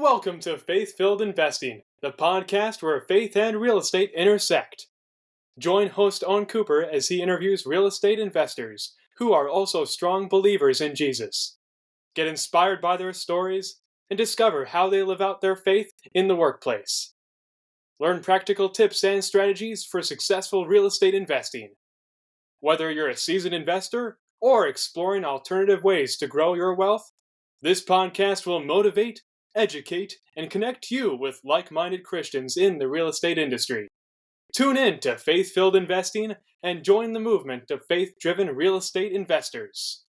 Welcome to Faith-Filled Investing, the podcast where faith and real estate intersect. Join host Owen Cooper as he interviews real estate investors who are also strong believers in Jesus. Get inspired by their stories and discover how they live out their faith in the workplace. Learn practical tips and strategies for successful real estate investing. Whether you're a seasoned investor or exploring alternative ways to grow your wealth, this podcast will motivate, educate, and connect you with like-minded Christians in the real estate industry. Tune in to Faith-Filled Investing and join the movement of faith-driven real estate investors.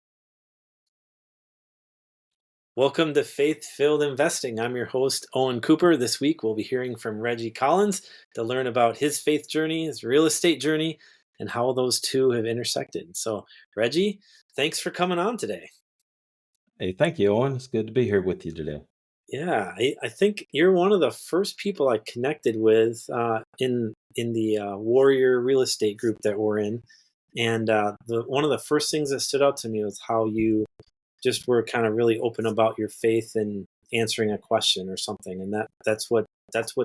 Welcome to Faith-Filled Investing. I'm your host, Owen Cooper. This week we'll be hearing from Reggie Collins to learn about his faith journey, his real estate journey, and how those two have intersected. So, Reggie, thanks for coming on today. Hey, thank you, Owen. It's good to be here with you today. Yeah, I think you're one of the first people I connected with in the Warrior real estate group that we're in. And one of the first things that stood out to me was how you just were kind of really open about your faith and answering a question or something. And that's what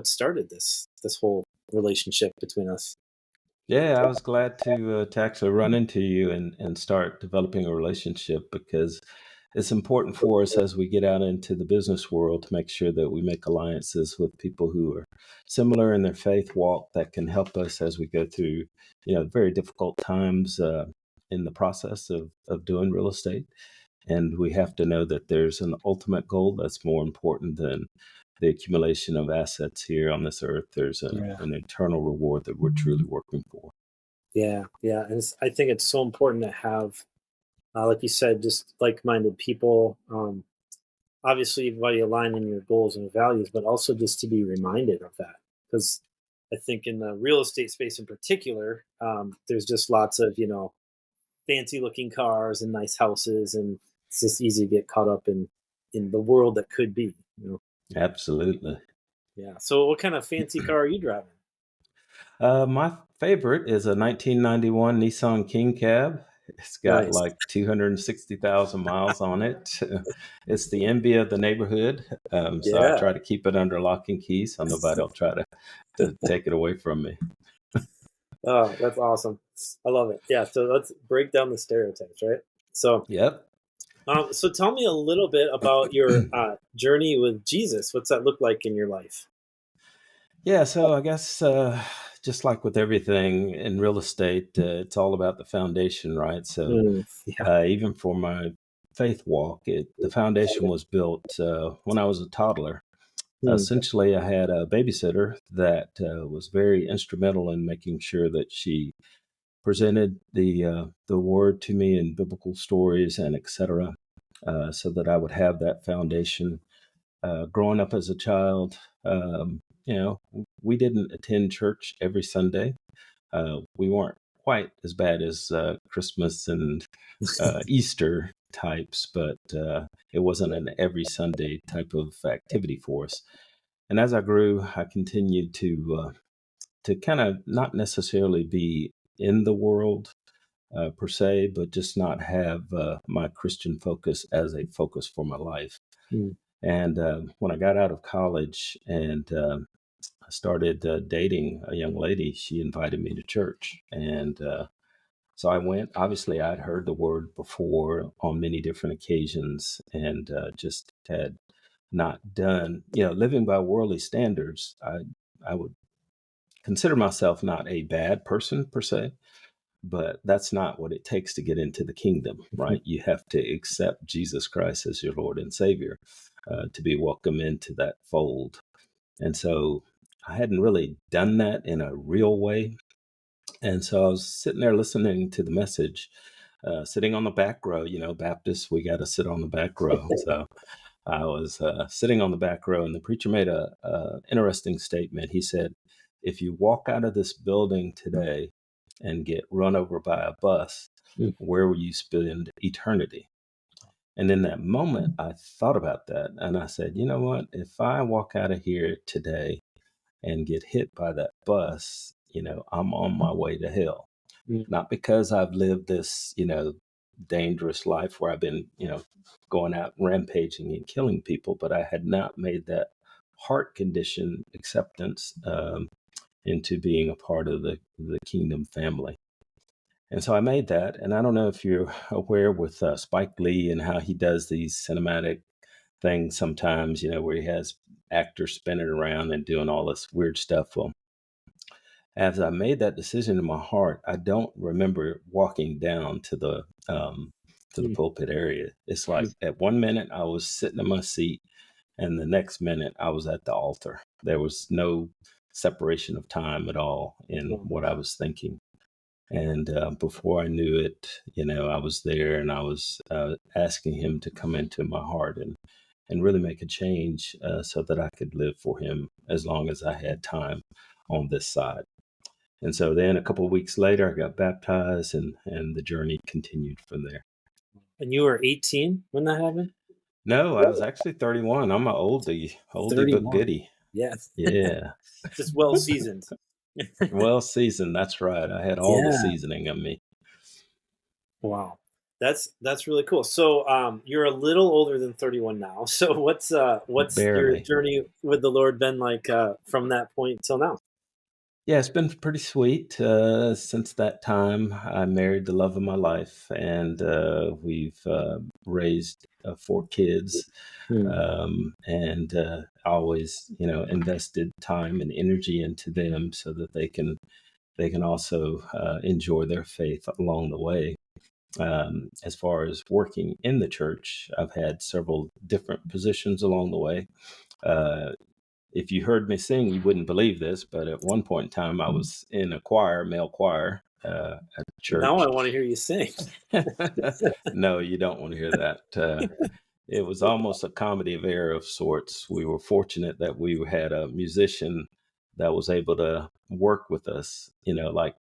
started this whole relationship between us. Yeah, I was glad to actually run into you and start developing a relationship, because it's important for us as we get out into the business world to make sure that we make alliances with people who are similar in their faith walk that can help us as we go through, very difficult times in the process of doing real estate. And we have to know that there's an ultimate goal that's more important than the accumulation of assets here on this earth. There's an eternal reward that we're truly working for. Yeah. And I think it's so important to have, like you said, just like-minded people. Obviously, everybody align in your goals and values, but also just to be reminded of that. Because I think in the real estate space in particular, there's just lots of, fancy-looking cars and nice houses, and it's just easy to get caught up in the world that could be. Absolutely. Yeah. So what kind of fancy car are you driving? My favorite is a 1991 Nissan King Cab. It's got like 260,000 miles on it. It's the envy of the neighborhood. So I try to keep it under lock and key so nobody will try to take it away from me. Oh, that's awesome. I love it. Yeah. So let's break down the stereotypes, right? So, yep. So tell me a little bit about your journey with Jesus. What's that look like in your life? Yeah. So I guess just like with everything in real estate, it's all about the foundation, right? So even for my faith walk, the foundation was built when I was a toddler. Essentially, I had a babysitter that was very instrumental in making sure that she presented the word to me in biblical stories and etc., so that I would have that foundation. Growing up as a child, we didn't attend church every Sunday. We weren't quite as bad as Christmas and Easter types, but it wasn't an every Sunday type of activity for us. And as I grew, I continued to kind of not necessarily be in the world per se, but just not have my Christian focus as a focus for my life. And when I got out of college and I started dating a young lady, she invited me to church. And so I went. Obviously, I'd heard the word before on many different occasions and just had not done, living by worldly standards. I would consider myself not a bad person per se, but that's not what it takes to get into the kingdom, right? You have to accept Jesus Christ as your Lord and Savior to be welcome into that fold. And so I hadn't really done that in a real way. And so I was sitting there listening to the message, sitting on the back row. Baptists, we got to sit on the back row. So I was sitting on the back row, and the preacher made a interesting statement. He said, if you walk out of this building today and get run over by a bus, where will you spend eternity? And in that moment, I thought about that. And I said, you know what? If I walk out of here today and get hit by that bus, I'm on my way to hell. Not because I've lived this, dangerous life where I've been, going out rampaging and killing people, but I had not made that heart condition acceptance into being a part of the Kingdom family. And so I made that. And I don't know if you're aware with Spike Lee and how he does these cinematic things sometimes, where he has actors spinning around and doing all this weird stuff. Well, as I made that decision in my heart, I don't remember walking down to the pulpit area. It's like at 1 minute I was sitting in my seat, and the next minute I was at the altar. There was no separation of time at all in what I was thinking. And before I knew it, I was there, and I was asking him to come into my heart and really make a change so that I could live for him as long as I had time on this side. And so then a couple of weeks later, I got baptized, and the journey continued from there. And you were 18 when that happened? No, I was actually 31. I'm an oldie but goodie. Yes. Yeah. Just well seasoned. Well seasoned. That's right. I had all the seasoning of me. Wow. That's really cool. So you're a little older than 31 now. So what's your journey with the Lord been like from that point till now? Yeah, it's been pretty sweet. Since that time, I married the love of my life, and we've raised 4 kids, and always, invested time and energy into them so that they can also enjoy their faith along the way. As far as working in the church, I've had several different positions along the way. If you heard me sing, you wouldn't believe this, but at one point in time, I was in a choir, male choir, at church. Now I want to hear you sing. No, you don't want to hear that. It was almost a comedy of error of sorts. We were fortunate that we had a musician that was able to work with us. Like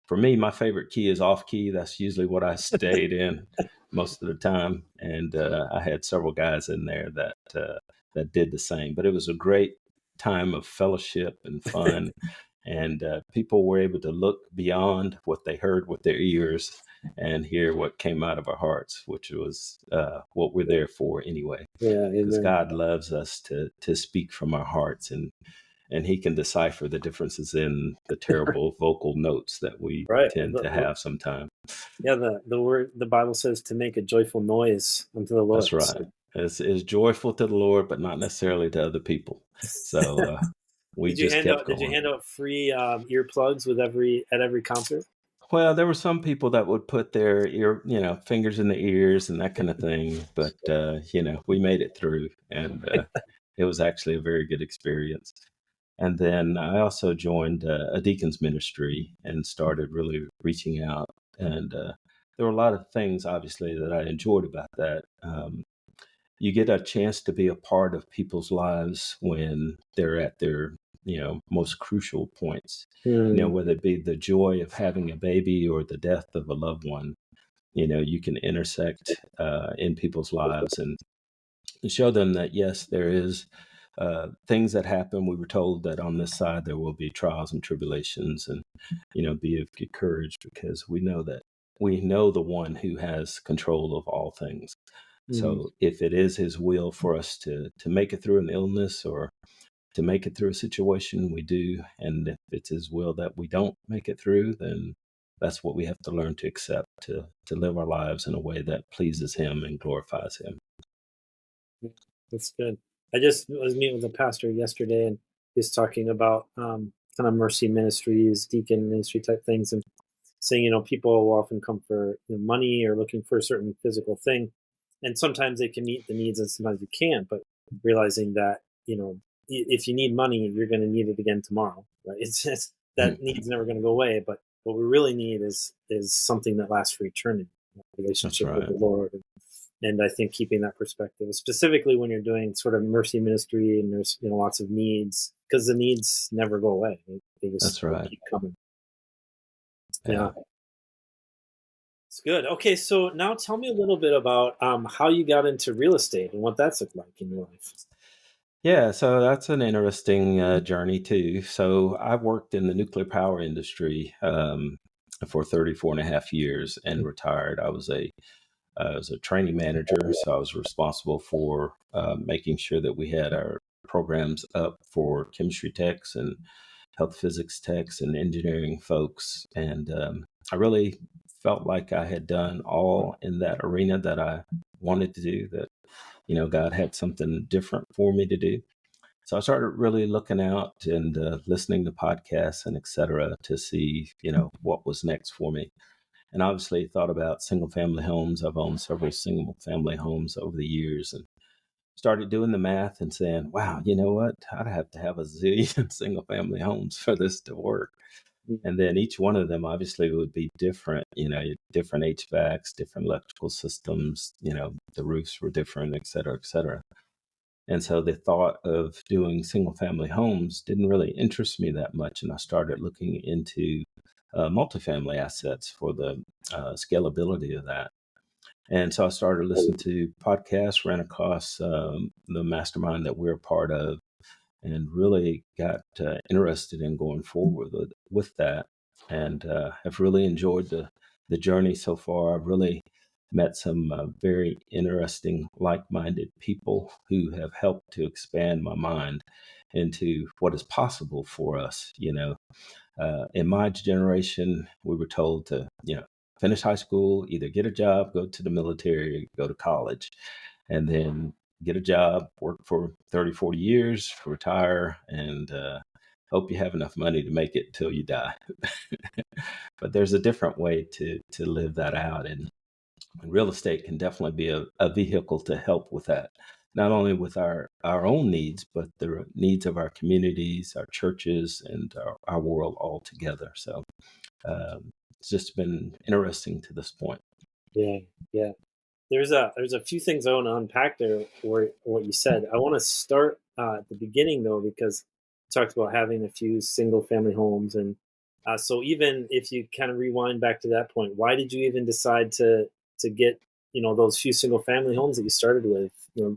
for me, my favorite key is off key. That's usually what I stayed in most of the time. And I had several guys in there that did the same. But it was a great time of fellowship and fun. And people were able to look beyond what they heard with their ears and hear what came out of our hearts, which was what we're there for anyway. Yeah, because God loves us to speak from our hearts, and he can decipher the differences in the terrible vocal notes that we tend to have sometimes. Yeah, the Bible says to make a joyful noise unto the Lord. That's right. It's joyful to the Lord, but not necessarily to other people. So we Did you hand out free earplugs at every concert? Well, there were some people that would put their fingers in the ears and that kind of thing, but we made it through, and it was actually a very good experience. And then I also joined a deacon's ministry and started really reaching out. And there were a lot of things, obviously, that I enjoyed about that. You get a chance to be a part of people's lives when they're at their most crucial points, whether it be the joy of having a baby or the death of a loved one. You can intersect in people's lives and show them that, yes, there is things that happen. We were told that on this side there will be trials and tribulations, and be of good courage, because we know the one who has control of all things. So if it is his will for us to make it through an illness or to make it through a situation, we do. And if it's his will that we don't make it through, then that's what we have to learn to accept, to live our lives in a way that pleases him and glorifies him. That's good. I just was meeting with a pastor yesterday, and he's talking about kind of mercy ministries, deacon ministry type things, and saying, people will often come for money or looking for a certain physical thing. And sometimes they can meet the needs and sometimes you can't, but realizing that, if you need money, you're going to need it again tomorrow, right? It's just, that need's never going to go away. But what we really need is something that lasts for eternity, relationship with the Lord. And I think keeping that perspective, specifically when you're doing sort of mercy ministry and there's lots of needs, because the needs never go away. They just keep coming. Yeah. It's good. Okay, so now tell me a little bit about how you got into real estate and what that's looked like in your life. Yeah, so that's an interesting journey too. So I worked in the nuclear power industry for 34 and a half years and retired. I was a training manager, so I was responsible for making sure that we had our programs up for chemistry techs and health physics techs and engineering folks. And I really felt like I had done all in that arena that I wanted to do, that, God had something different for me to do. So I started really looking out and listening to podcasts and et cetera to see, what was next for me. And obviously thought about single family homes. I've owned several single family homes over the years, and started doing the math and saying, wow, you know what? I'd have to have a zillion single family homes for this to work. And then each one of them obviously would be different, different HVACs, different electrical systems, the roofs were different, et cetera, et cetera. And so the thought of doing single family homes didn't really interest me that much. And I started looking into multifamily assets for the scalability of that. And so I started listening to podcasts, ran across the mastermind that we're a part of, and really got interested in going forward with that. And have really enjoyed the journey so far. I've really met some very interesting, like-minded people who have helped to expand my mind into what is possible for us. In my generation, we were told to, finish high school, either get a job, go to the military, go to college, and then get a job, work for 30, 40 years, retire, and hope you have enough money to make it till you die. But there's a different way to live that out. And real estate can definitely be a vehicle to help with that, not only with our own needs, but the needs of our communities, our churches, and our world altogether. So it's just been interesting to this point. Yeah. There's a few things I want to unpack there for what you said. I want to start at the beginning though, because you talked about having a few single family homes, and so even if you kind of rewind back to that point, why did you even decide to get those few single family homes that you started with,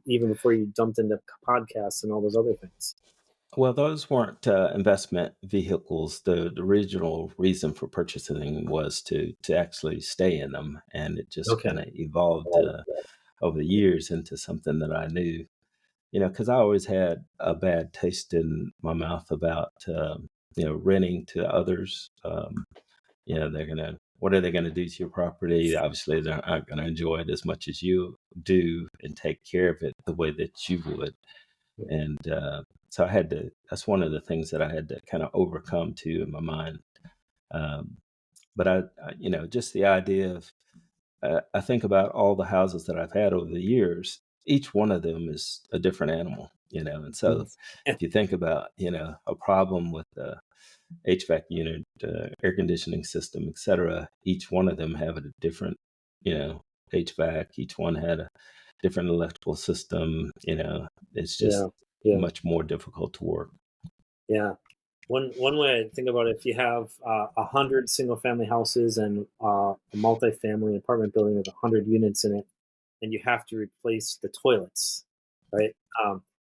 even before you jumped into podcasts and all those other things? Well, those weren't investment vehicles. The original reason for purchasing was to actually stay in them, and it just kind of evolved over the years into something that I knew, because I always had a bad taste in my mouth about renting to others. What are they gonna do to your property? Obviously, they're not gonna enjoy it as much as you do and take care of it the way that you would. And so that's one of the things that I had to kind of overcome too in my mind. But just the idea of, I think about all the houses that I've had over the years, each one of them is a different animal, and so if you think about, a problem with the HVAC unit, air conditioning system, et cetera, each one of them have a different, HVAC, each one had a different electrical system, it's just much more difficult to work. Yeah. One way I think about it, if you have 100 single family houses and a multifamily apartment building with 100 units in it, and you have to replace the toilets, right?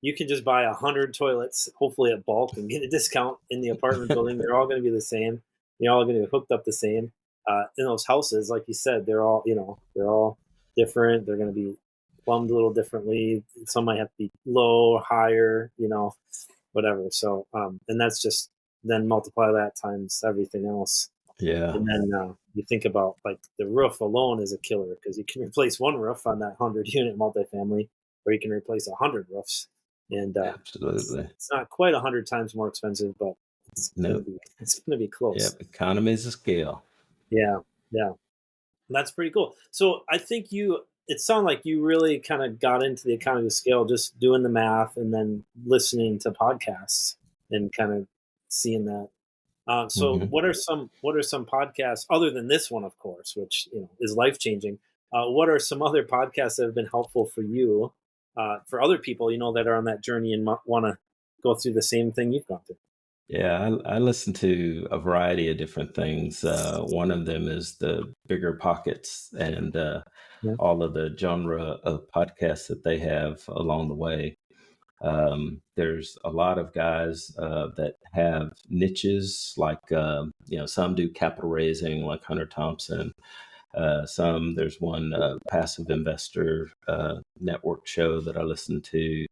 You can just buy 100 toilets, hopefully at bulk, and get a discount in the apartment building. They're all going to be the same. They're all going to be hooked up the same. In those houses, like you said, they're all different. They're going to be plumbed a little differently. Some might have to be low, higher, whatever. So, and that's just then multiply that times everything else. Yeah. And then you think about like the roof alone is a killer, because you can replace one roof on that 100-unit multifamily, or you can replace 100 roofs. And absolutely, it's not quite 100 times more expensive, but it's going to be close. Yeah, economies of scale. Yeah. That's pretty cool. So I think it sounded like you really kind of got into the economy of scale, just doing the math and then listening to podcasts and kind of seeing that. So what are some podcasts other than this one, of course, which is life changing? What are some other podcasts that have been helpful for you, for other people that are on that journey and want to go through the same thing you've gone through? Yeah, I listen to a variety of different things. One of them is the Bigger Pockets, and all of the genre of podcasts that they have along the way. There's a lot of guys that have niches, like some do capital raising, like Hunter Thompson. There's one passive investor network show that I listen to,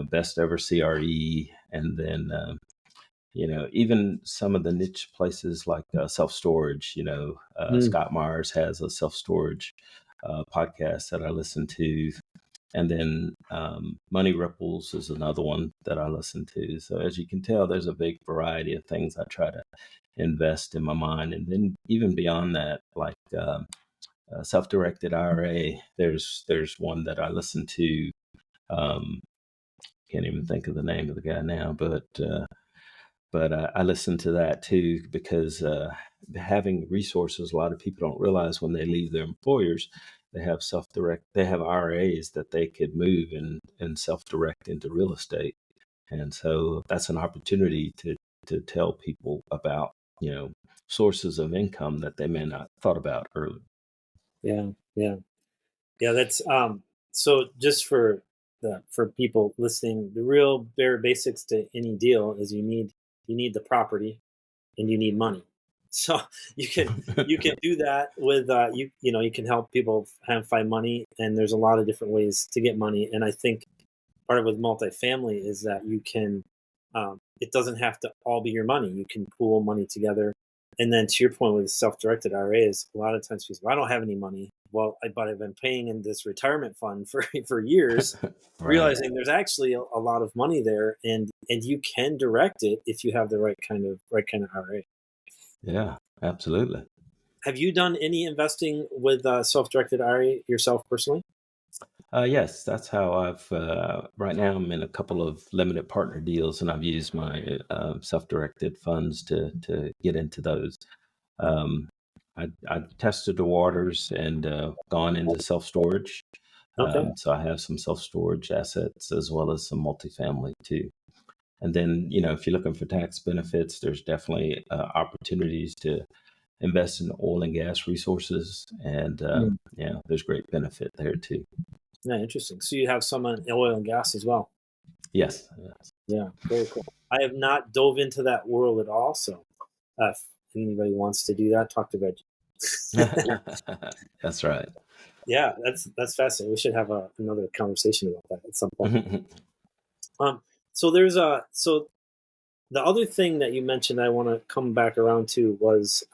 best ever CRE, and then even some of the niche places like self-storage. Scott Myers has a self-storage podcast that I listen to. And then Money Ripples is another one that I listen to. So as you can tell, there's a big variety of things I try to invest in my mind. And then even beyond that, like self-directed IRA, there's one that I listen to. Can't even think of the name of the guy now, but I listen to that too, because having resources, a lot of people don't realize when they leave their employers, they have IRAs that they could move and self-direct into real estate. And so that's an opportunity to tell people about, sources of income that they may not thought about earlier. Yeah. That's so just for people listening, the real bare basics to any deal is you need the property and you need money. So you can do that with you can help people find money, and there's a lot of different ways to get money. And I think part of it with multifamily is that you can it doesn't have to all be your money. You can pool money together. And then to your point with self-directed IRAs, a lot of times people say, I don't have any money. Well, but I've been paying in this retirement fund for years, right. Realizing there's actually a lot of money there, and you can direct it if you have the right kind of IRA. Yeah, absolutely. Have you done any investing with self-directed IRA yourself personally? Yes, that's how I've, right now I'm in a couple of limited partner deals, and I've used my self-directed funds to get into those. I tested the waters and gone into self-storage. Okay. So I have some self-storage assets as well as some multifamily too. And then, if you're looking for tax benefits, there's definitely opportunities to invest in oil and gas resources. And there's great benefit there too. Yeah, interesting. So you have some on oil and gas as well? Yes. Yeah, very cool. I have not dove into that world at all. So if anybody wants to do that, talk to Reggie. That's right. Yeah, that's fascinating. We should have another conversation about that at some point. So there's the other thing that you mentioned I want to come back around to was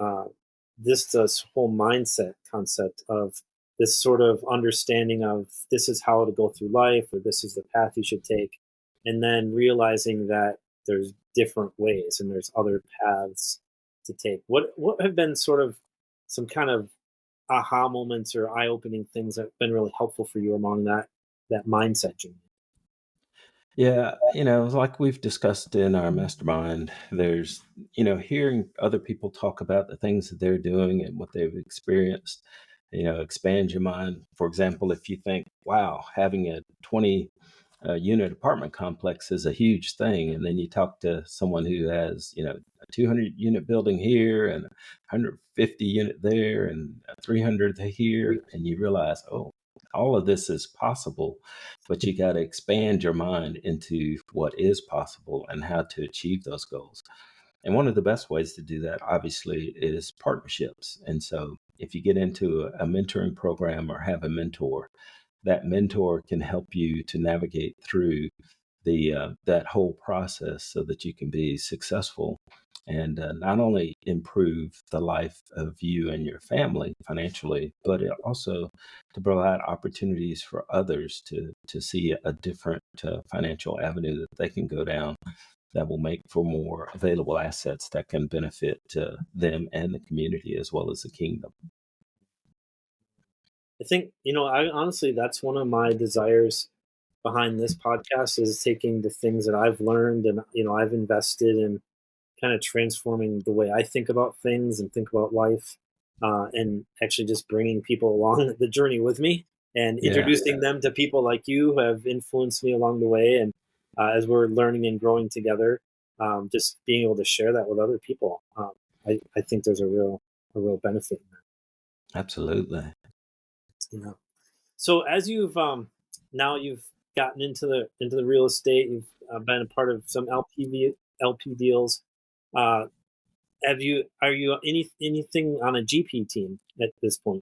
this whole mindset concept of this sort of understanding of this is how to go through life, or this is the path you should take, and then realizing that there's different ways and there's other paths to take. What have been sort of some kind of aha moments or eye-opening things that have been really helpful for you along that mindset journey? Yeah, like we've discussed in our mastermind, there's, hearing other people talk about the things that they're doing and what they've experienced, expand your mind. For example, if you think, wow, having a 20 unit apartment complex is a huge thing, and then you talk to someone who has, a 200 unit building here and 150 unit there and 300 here, and you realize, oh, all of this is possible, but you got to expand your mind into what is possible and how to achieve those goals. And one of the best ways to do that, obviously, is partnerships. And so if you get into a mentoring program or have a mentor, that mentor can help you to navigate through that whole process so that you can be successful and not only improve the life of you and your family financially, but it also to provide opportunities for others to see a different financial avenue that they can go down that will make for more available assets that can benefit them and the community as well as the kingdom. I think, I honestly, that's one of my desires behind this podcast is taking the things that I've learned and, I've invested in kind of transforming the way I think about things and think about life, and actually just bringing people along the journey with me and introducing them to people like you who have influenced me along the way. And as we're learning and growing together, just being able to share that with other people. I think there's a real benefit in that. Absolutely. Yeah. So as you've now you've gotten into the real estate, you've been a part of some LP deals. are you anything on a GP team at this point?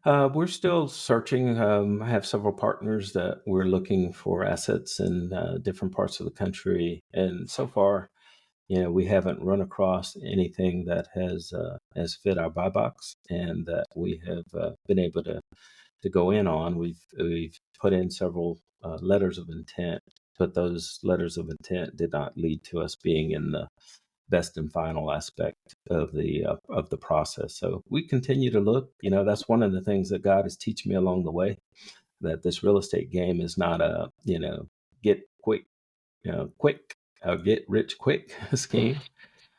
We're still searching. I have several partners that we're looking for assets in different parts of the country, and so far, we haven't run across anything that has fit our buy box, and that we have been able to go in on. We've put in several letters of intent, but those letters of intent did not lead to us being in the best and final aspect of the process. So we continue to look. That's one of the things that God is teaching me along the way. That this real estate game is not a get quick, quick, get rich quick scheme,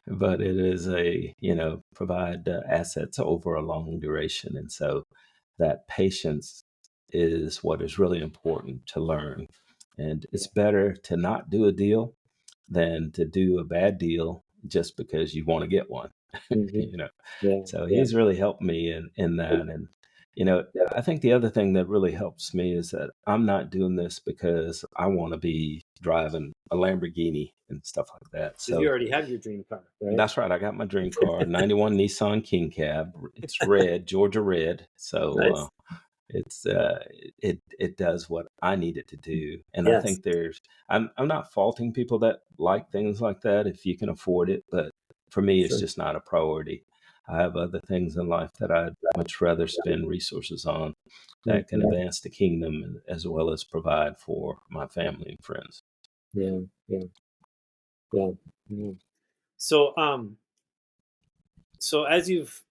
but it is a provide assets over a long duration. And so that patience is what is really important to learn. And it's better to not do a deal than to do a bad deal just because you want to get one. Mm-hmm. So he's really helped me in that. And I think the other thing that really helps me is that I'm not doing this because I want to be driving a Lamborghini and stuff like that. So you already have your dream car, right? That's right. I got my dream car, 91 Nissan King Cab. It's red, Georgia red. So nice. It does what I need it to do. And I think I'm not faulting people that like things like that if you can afford it, but for me, it's just not a priority. I have other things in life that I'd much rather spend resources on that can advance the kingdom as well as provide for my family and friends. Yeah. Mm-hmm. So as you've,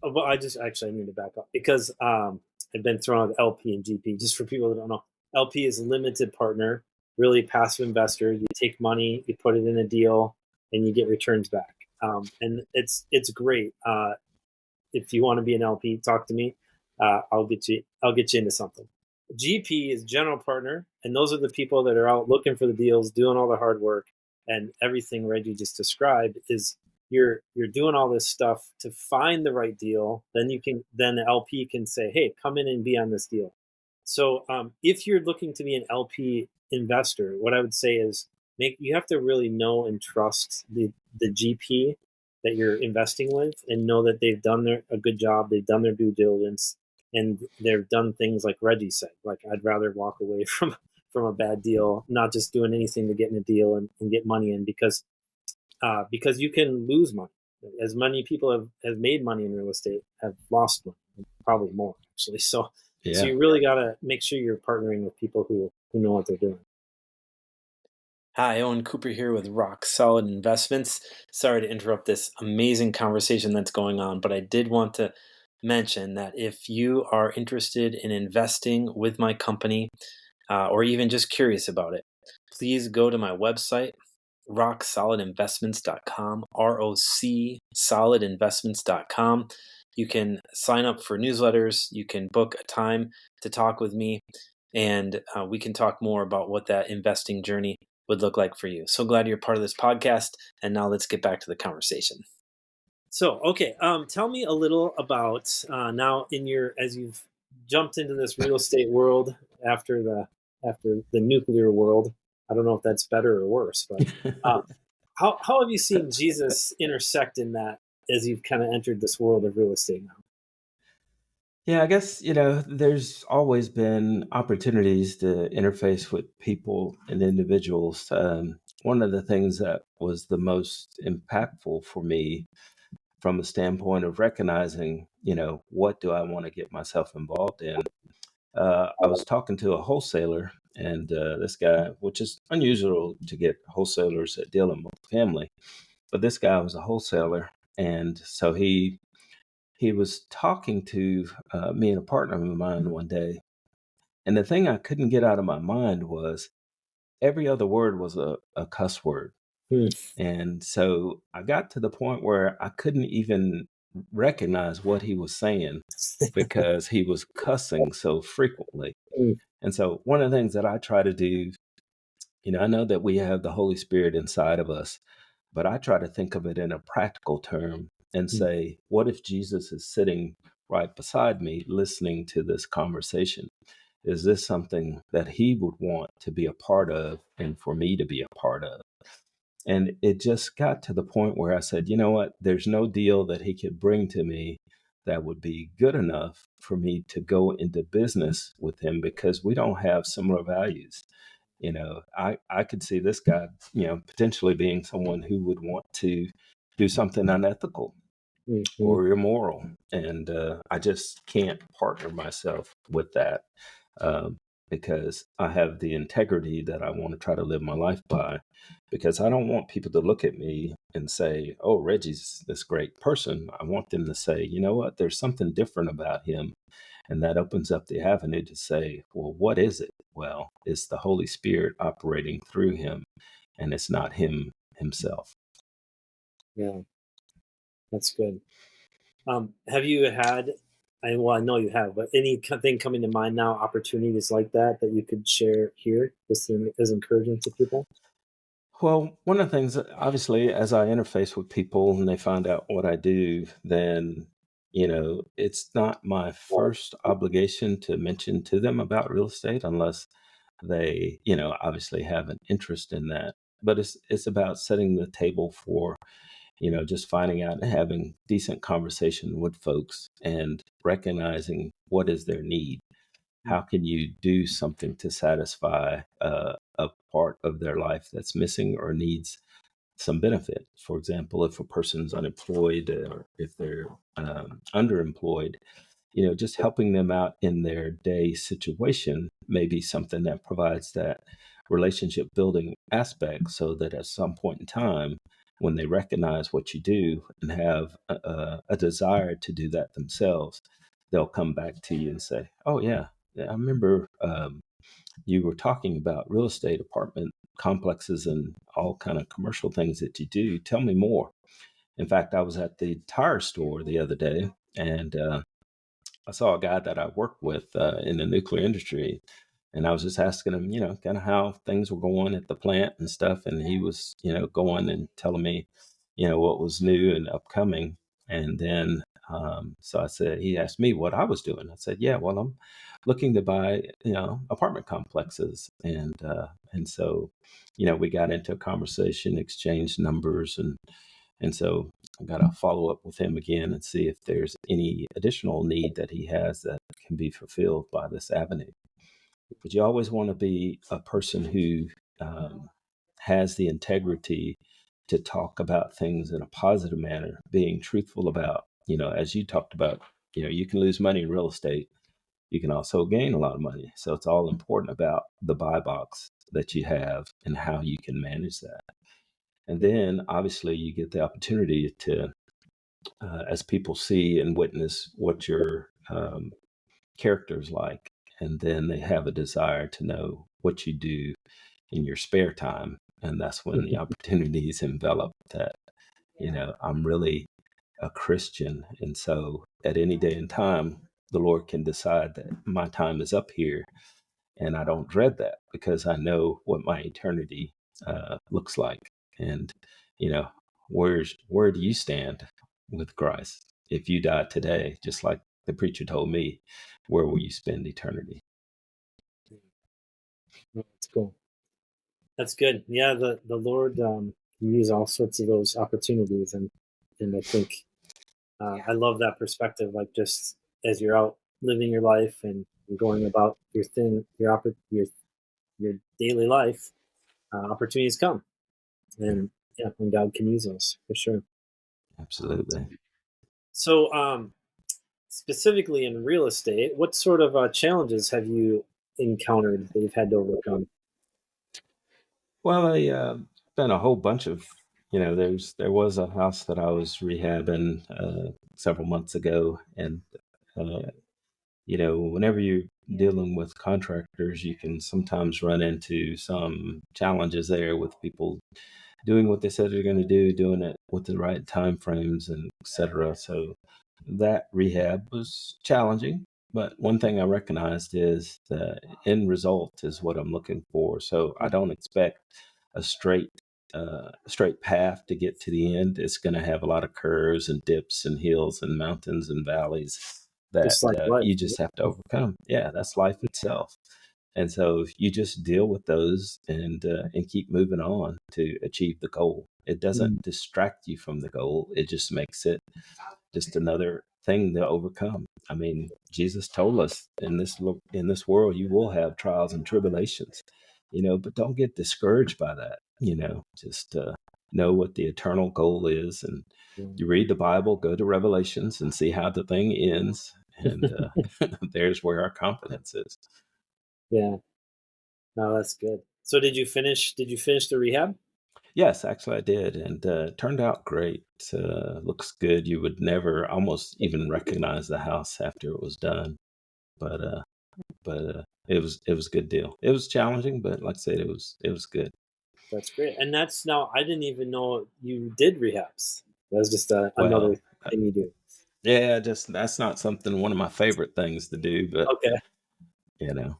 well, I need to back up because I've been thrown out LP and GP. Just for people that don't know, LP is a limited partner, really passive investor. You take money, you put it in a deal, and you get returns back. And it's great. If you want to be an LP, talk to me. I'll get you into something. GP is general partner, and those are the people that are out looking for the deals, doing all the hard work, and everything Reggie just described is you're doing all this stuff to find the right deal. Then the LP can say, hey, come in and be on this deal. So if you're looking to be an LP investor, what I would say is you have to really know and trust the GP that you're investing with, and know that they've done a good job, they've done their due diligence, and they've done things like Reggie said. Like, I'd rather walk away from a bad deal, not just doing anything to get in a deal and get money in, because you can lose money. As many people have made money in real estate have lost money, probably more actually. So you really got to make sure you're partnering with people who know what they're doing. Hi, Owen Cooper here with Rock Solid Investments. Sorry to interrupt this amazing conversation that's going on, but I did want to mention that if you are interested in investing with my company, or even just curious about it, please go to my website, rocksolidinvestments.com, ROC solidinvestments.com. You can sign up for newsletters. You can book a time to talk with me, and we can talk more about what that investing journey would look like for you. So glad you're part of this podcast. And now let's get back to the conversation. So, okay. Tell me a little about now as you've jumped into this real estate world after the nuclear world. I don't know if that's better or worse, but how have you seen Jesus intersect in that as you've kind of entered this world of real estate now? Yeah, I guess, there's always been opportunities to interface with people and individuals. One of the things that was the most impactful for me from a standpoint of recognizing, what do I want to get myself involved in? I was talking to a wholesaler, and this guy, which is unusual to get wholesalers that deal in multifamily, but this guy was a wholesaler. And so he was talking to me and a partner of mine one day. And the thing I couldn't get out of my mind was every other word was a cuss word. And so I got to the point where I couldn't even recognize what he was saying because he was cussing so frequently. And so one of the things that I try to do, I know that we have the Holy Spirit inside of us, but I try to think of it in a practical term and say, what if Jesus is sitting right beside me listening to this conversation? Is this something that he would want to be a part of and for me to be a part of? And it just got to the point where I said, you know what, there's no deal that he could bring to me that would be good enough for me to go into business with him, because we don't have similar values. I could see this guy, potentially being someone who would want to do something unethical or immoral. And I just can't partner myself with that, because I have the integrity that I want to try to live my life by, because I don't want people to look at me and say, oh, Reggie's this great person. I want them to say, you know what, there's something different about him. And that opens up the avenue to say, well, what is it? Well, it's the Holy Spirit operating through him, and it's not him himself. Yeah, that's good. Have you had, I know you have, but anything coming to mind now, opportunities like that you could share here, just as encouraging to people? Well, one of the things, obviously, as I interface with people and they find out what I do, then, it's not my first obligation to mention to them about real estate unless they, obviously have an interest in that. But it's about setting the table for, just finding out and having decent conversation with folks and recognizing what is their need. How can you do something to satisfy a part of their life that's missing or needs some benefit? For example, if a person's unemployed or if they're underemployed, just helping them out in their day situation may be something that provides that relationship building aspect, so that at some point in time, when they recognize what you do and have a desire to do that themselves, they'll come back to you and say, oh, yeah, I remember you were talking about real estate, apartment complexes, and all kind of commercial things that you do. Tell me more. In fact, I was at the tire store the other day, and I saw a guy that I worked with in the nuclear industry, and I was just asking him, kind of how things were going at the plant and stuff. And he was, going and telling me, what was new and upcoming. And then, so I said, he asked me what I was doing. I said, yeah, well, I'm looking to buy, apartment complexes. And so, we got into a conversation, exchanged numbers, and so I got to follow up with him again and see if there's any additional need that he has that can be fulfilled by this avenue. But you always want to be a person who has the integrity to talk about things in a positive manner, being truthful about, as you talked about, you can lose money in real estate. You can also gain a lot of money. So it's all important about the buy box that you have and how you can manage that. And then obviously you get the opportunity to, as people see and witness what your character is like, and then they have a desire to know what you do in your spare time. And that's when the opportunities envelop that, I'm really a Christian. And so at any day and time, the Lord can decide that my time is up here. And I don't dread that, because I know what my eternity looks like. And, where do you stand with Christ? If you died today, just like the preacher told me, where will you spend eternity? That's cool. That's good. Yeah, the Lord use all sorts of those opportunities, and I think I love that perspective. Like, just as you're out living your life and going about your thing, your daily life, opportunities come, and yeah, when God can use us, for sure. Absolutely. So, specifically in real estate, what sort of challenges have you encountered that you've had to overcome? Well, been a whole bunch of, there was a house that I was rehabbing several months ago. And, whenever you're dealing with contractors, you can sometimes run into some challenges there with people doing what they said they're going to do, doing it with the right time frames, and et cetera. So that rehab was challenging. But one thing I recognized is the end result is what I'm looking for. So I don't expect a straight path to get to the end. It's going to have a lot of curves and dips and hills and mountains and valleys that Just like life. you just have to overcome. Yeah, that's life itself. And so you just deal with those and keep moving on to achieve the goal. It doesn't distract you from the goal. It just makes it just another thing to overcome. I mean, Jesus told us in this world you will have trials and tribulations, but don't get discouraged by that. Just know what the eternal goal is, and you read the Bible, go to Revelations, and see how the thing ends, and there's where our confidence is. Yeah. No, that's good. So did you finish the rehab? Yes, actually I did, and it turned out great. Looks good. You would never almost even recognize the house after it was done, but it was a good deal. It was challenging, but like I said, it was good. That's great. And now I didn't even know you did rehabs. That was just another Well, thing you do. yeah, just that's not one of my favorite things to do, but Okay. you know,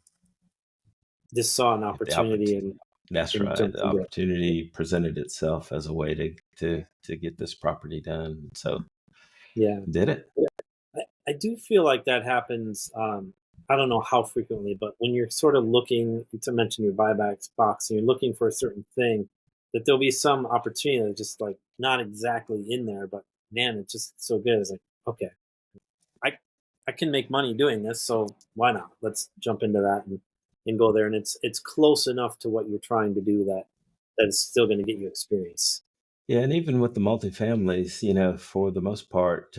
Just saw an the opportunity and that's right. jumped The into it. opportunity presented itself as a way to get this property done. So Yeah. did it. I do feel like that happens. I don't know how frequently, but when you're sort of looking to mention your buybacks box and you're looking for a certain thing, that there'll be some opportunity that's just like not exactly in there, but man, it's just so good. It's like, okay, I I can make money doing this, so why not? Let's jump into that and go there. And it's close enough to what you're trying to do that is still going to get you experience. Yeah, and even with the multifamilies, for the most part,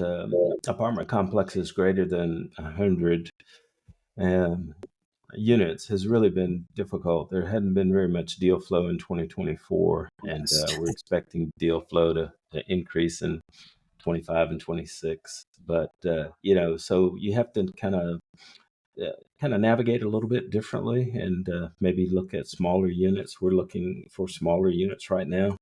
apartment complexes greater than 100 um, units has really been difficult. There hadn't been very much deal flow in 2024, and Yes. we're expecting deal flow to increase in 25 and 26. But so you have to kind of navigate a little bit differently, and maybe look at smaller units. We're looking for smaller units right now,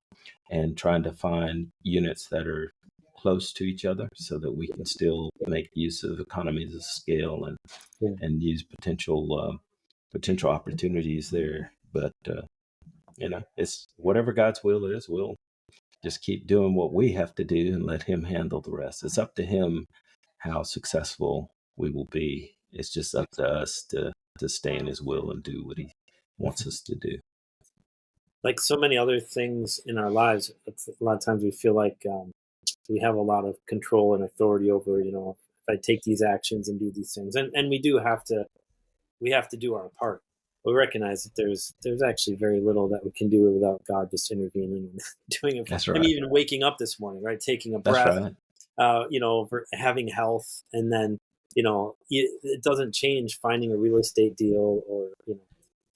and trying to find units that are close to each other so that we can still make use of economies of scale and Yeah. use potential opportunities there. But it's whatever God's will is. We'll just keep doing what we have to do and let Him handle the rest. It's up to Him how successful we will be. It's just up to us to stay in His will and do what He wants us to do. Like so many other things in our lives, a lot of times we feel like we have a lot of control and authority over, if I take these actions and do these things, and we have to do our part. We recognize that there's actually very little that we can do without God just intervening and doing it. That's I right. mean, even waking up this morning, right, taking a That's breath, right. for having health, and then it doesn't change finding a real estate deal or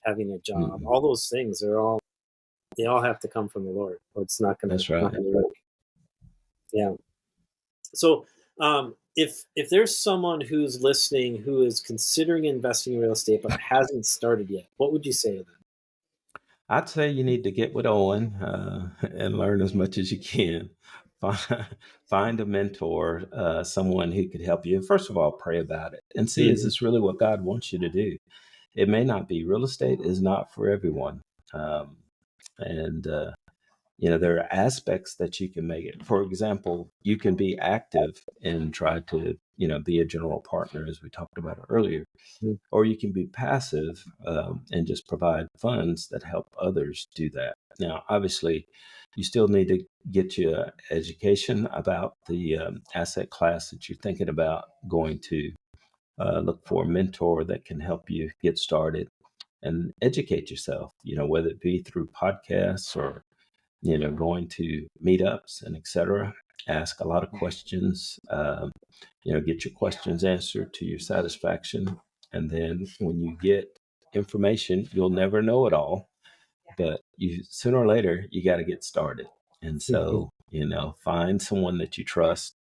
having a job. Mm-mm. All those things they all have to come from the Lord, or it's not That's not right. gonna work. Yeah. So, if there's someone who's listening who is considering investing in real estate but hasn't started yet, what would you say to them? I'd say you need to get with Owen and learn as much as you can. Find, find a mentor, someone who could help you. First of all, pray about it and see, is Mhm. this really what God wants you to do? It may not be. Real estate is not for everyone. And there are aspects that you can make it. For example, you can be active and try to, be a general partner, as we talked about earlier, Mm. or you can be passive and just provide funds that help others do that. Now, obviously, you still need to get your education about the asset class that you're thinking about going to. Look for a mentor that can help you get started and educate yourself, whether it be through podcasts or going to meetups and etc. Ask a lot of questions. Get your questions answered to your satisfaction, and then when you get information, you'll never know it all, but you sooner or later you got to get started. And so, find someone that you trust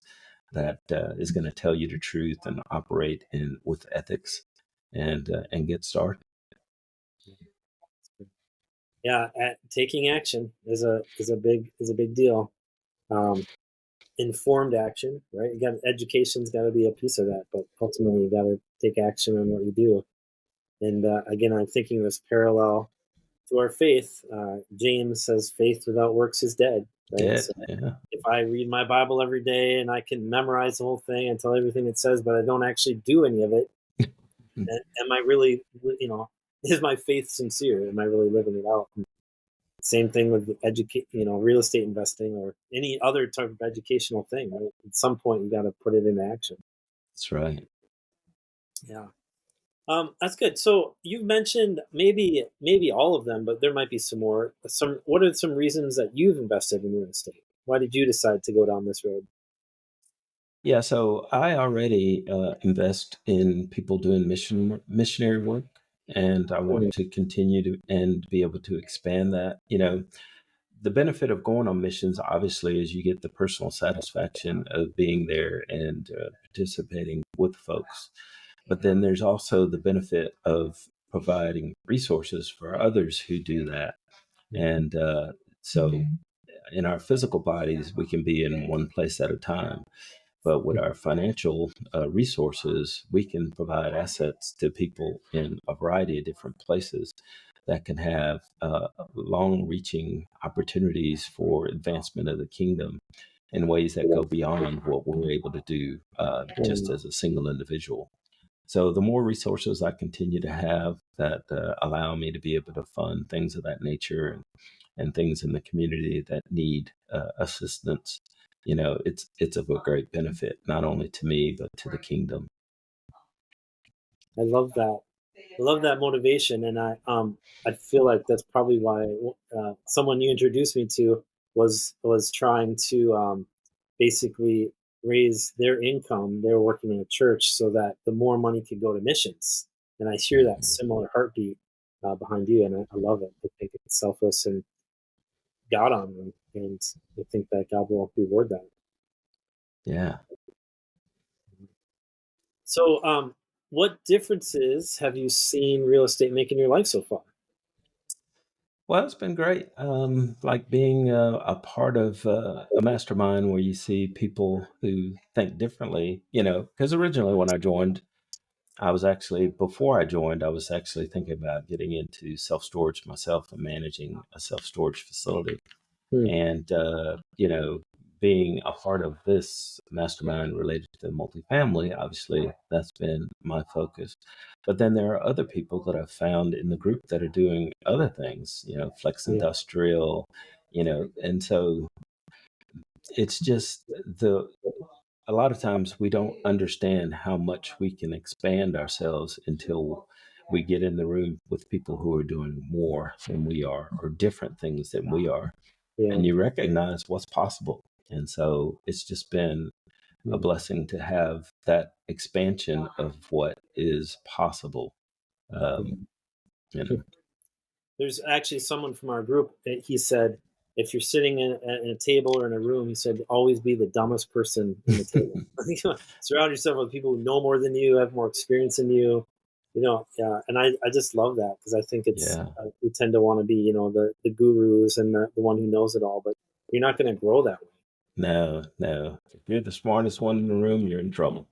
that is going to tell you the truth and operate in with ethics, and get started. Yeah, taking action is a big deal. Um, Informed action, right? Education's got to be a piece of that, but ultimately you got to take action on what you do. And again, I'm thinking this parallel to our faith. James says, "Faith without works is dead." Right. Dead. So Yeah. if I read my Bible every day and I can memorize the whole thing and tell everything it says, but I don't actually do any of it, am I really, is my faith sincere? Am I really living it out? And same thing with real estate investing or any other type of educational thing. Right? At some point, you got to put it into action. That's right. Yeah. That's good. So you've mentioned maybe all of them, but there might be some more. What are some reasons that you've invested in real estate? Why did you decide to go down this road? Yeah, so I already invest in people doing missionary work, and I want to continue to and be able to expand that. The benefit of going on missions, obviously, is you get the personal satisfaction of being there and participating with folks. But then there's also the benefit of providing resources for others who do that. And so in our physical bodies, we can be in one place at a time. But with our financial resources, we can provide assets to people in a variety of different places that can have long reaching opportunities for advancement of the kingdom in ways that go beyond what we're able to do just as a single individual. So the more resources I continue to have that allow me to be able to fund things of that nature and things in the community that need assistance, it's of a great benefit, not only to me, but to the kingdom. I love that. I love that motivation. And I feel like that's probably why someone you introduced me to was trying to basically raise their income. They were working in a church so that the more money could go to missions. And I hear that similar heartbeat behind you, and I love it. I think it's selfless and God honoring, and I think that God will reward that. Yeah. So, what differences have you seen real estate make in your life so far? Well, it's been great. Like being a part of a mastermind where you see people who think differently, because originally when I joined, before I joined, I was actually thinking about getting into self-storage myself and managing a self-storage facility. And, being a part of this mastermind related to multifamily, obviously that's been my focus. But then there are other people that I've found in the group that are doing other things, flex industrial, and so it's just a lot of times we don't understand how much we can expand ourselves until we get in the room with people who are doing more than we are or different things than we are. And you recognize what's possible. And so it's just been a blessing to have that expansion of what is possible. There's actually someone from our group, he said, if you're sitting in a table or in a room, he said, always be the dumbest person in the table. Surround yourself with people who know more than you, have more experience than you. And I just love that because I think it's we tend to want to be, the gurus and the one who knows it all, but you're not going to grow that way. No. If you're the smartest one in the room, you're in trouble.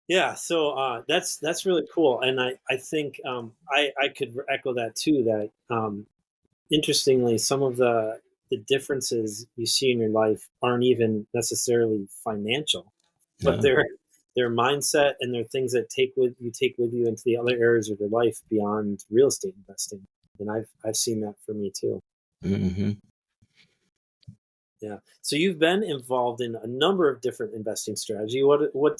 Yeah. So that's really cool, and I think I could echo that too. That interestingly, some of the differences you see in your life aren't even necessarily financial, but they're mindset and they're things that take with you into the other areas of your life beyond real estate investing. And I've seen that for me too. Mm-hmm. Yeah. So you've been involved in a number of different investing strategy. What would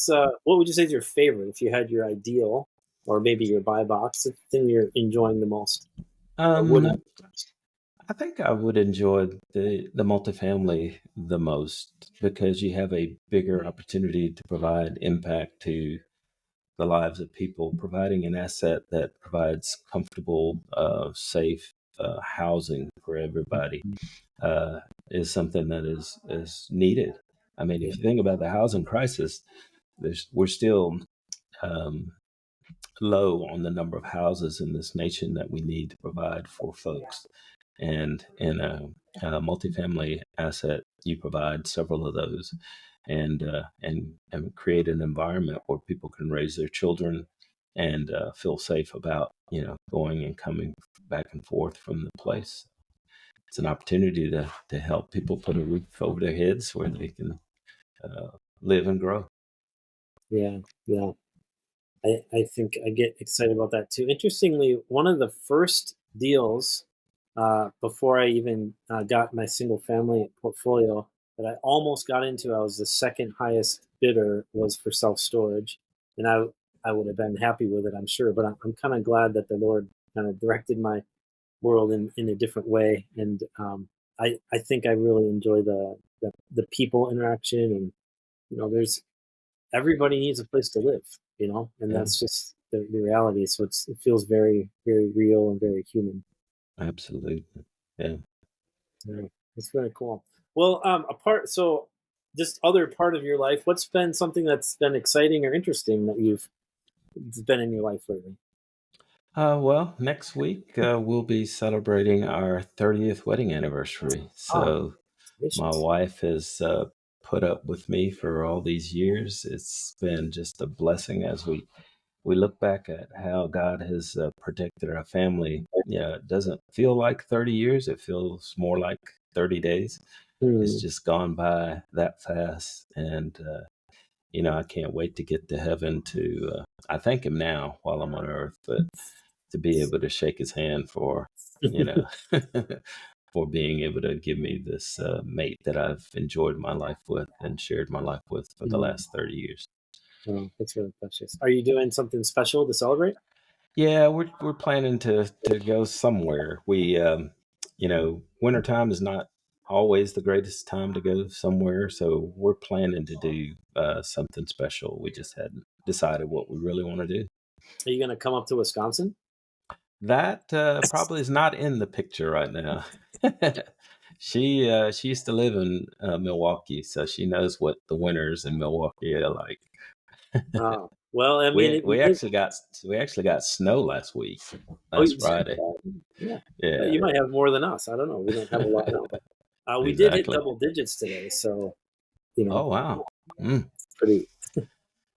you say is your favorite if you had your ideal, or maybe your buy box, the thing you're enjoying the most? I think I would enjoy the multifamily the most because you have a bigger opportunity to provide impact to the lives of people. Providing an asset that provides comfortable, safe housing for everybody is something that is needed. I mean, if you think about the housing crisis, we're still low on the number of houses in this nation that we need to provide for folks. And in a multifamily asset, you provide several of those, and create an environment where people can raise their children and feel safe about going and coming back and forth from the place. It's an opportunity to help people put a roof over their heads where they can live and grow. Yeah. I think I get excited about that too. Interestingly, one of the first deals before I even got my single family portfolio that I almost got into, I was the second highest bidder, was for self storage, and I would have been happy with it, I'm sure. But I'm kind of glad that the Lord kind of directed my world in a different way, and I think I really enjoy the people interaction, and there's everybody needs a place to live, and Yeah, that's just the reality. So it feels very, very real and very human. absolutely. Yeah. Yeah, it's very cool. Well, so this other part of your life, what's been something that's been exciting or interesting that you've been in your life lately? Well, next week we'll be celebrating our 30th wedding anniversary. Oh, So my congratulations. wife has put up with me for all these years. It's been just a blessing as we look back at how God has protected our family. Yeah, it doesn't feel like 30 years. It feels more like 30 days. It's Hmm. just gone by that fast. And, I can't wait to get to heaven I thank him now while I'm on earth, but to be able to shake his hand for, you know, for being able to give me this mate that I've enjoyed my life with and shared my life with for the Hmm. last 30 years. Oh, that's really precious. Are you doing something special to celebrate? Yeah, we're planning to go somewhere. Wintertime is not always the greatest time to go somewhere, so we're planning to do something special. We just hadn't decided what we really want to do. Are you going to come up to Wisconsin? That probably is not in the picture right now. She used to live in Milwaukee, so she knows what the winters in Milwaukee are like. Oh, well, I mean, We if you we live, actually got we actually got snow oh, last you did? Friday. Yeah. Yeah, You might have more than us. I don't know. We don't have a lot now, but we did hit exactly. double digits today, so Oh wow. Mm. it's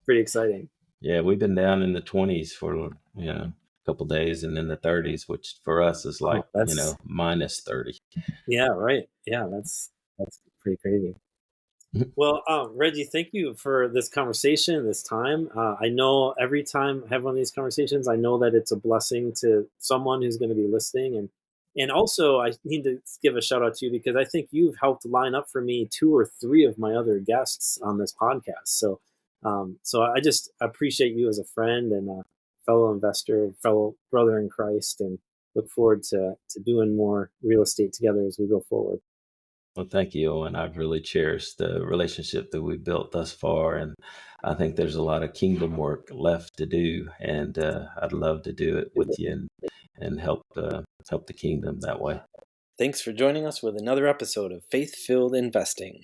pretty exciting. Yeah, we've been down in the 20s for a couple days, and in the 30s, which for us is Oh, like that's minus 30. yeah, right. Yeah, that's pretty crazy. Well, Reggie, thank you for this conversation, this time. I know every time I have one of these conversations, I know that it's a blessing to someone who's going to be listening, and also I need to give a shout out to you because I think you've helped line up for me two or three of my other guests on this podcast. So I just appreciate you as a friend and a fellow investor, fellow brother in Christ, and look forward to doing more real estate together as we go forward. Well, thank you, Owen. I've really cherished the relationship that we've built thus far, and I think there's a lot of kingdom work left to do, and I'd love to do it with you and help the kingdom that way. Thanks for joining us with another episode of Faith Filled Investing.